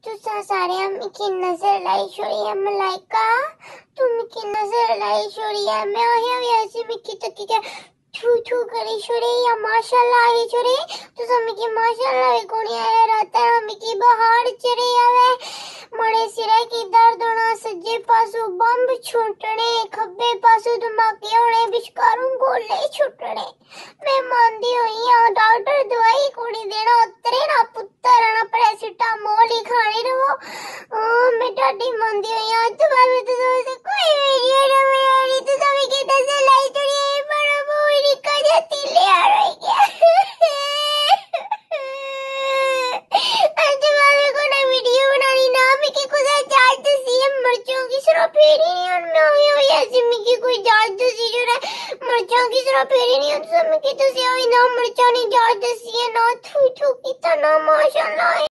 तो सारे अम्मी की नजर लाई छोड़ी है मलाइका, तुम की नजर लाई छोड़ी है मैं आया ऐसे मिकी तक क्या छू छू करी छोड़ी या माशाल्लाह आई छोड़ी तो समी की माशाल्लाह भी कोनी आया रहता है हमी की बहार चढ़े आवे मड़े सिरे की दर्द होना सज्जे पासों बम्ब छूटने खब्बे पासों धमाके होने बिचकारों गोले छूटने मैं मानदी हुई हां डॉक्टर दवाई कोनी देना उतरे ना पुत्तर ना पैरासिटामोल ही खाने रहो मैं डाडी मानदी हुई हां तो बाद में तो समझ कोई वीडियो ना मेरी तो सभी की नजर लाई चढ़ी बड़ा मोरी का जाती ले आ रही क्या वीडियो बनानी ना मिकी को जांच दसी है मिर्चों की सिर्फ फेरी नहीं उनमें हुई हुई ऐसी मिकी कोई जांच दसी जो है मिर्चों की सिर्फ फेरी नहीं उनसे मिकी तो से हुई ना मिर्चों ने जांच दसी है ना थू थू की तना माशाल्लाह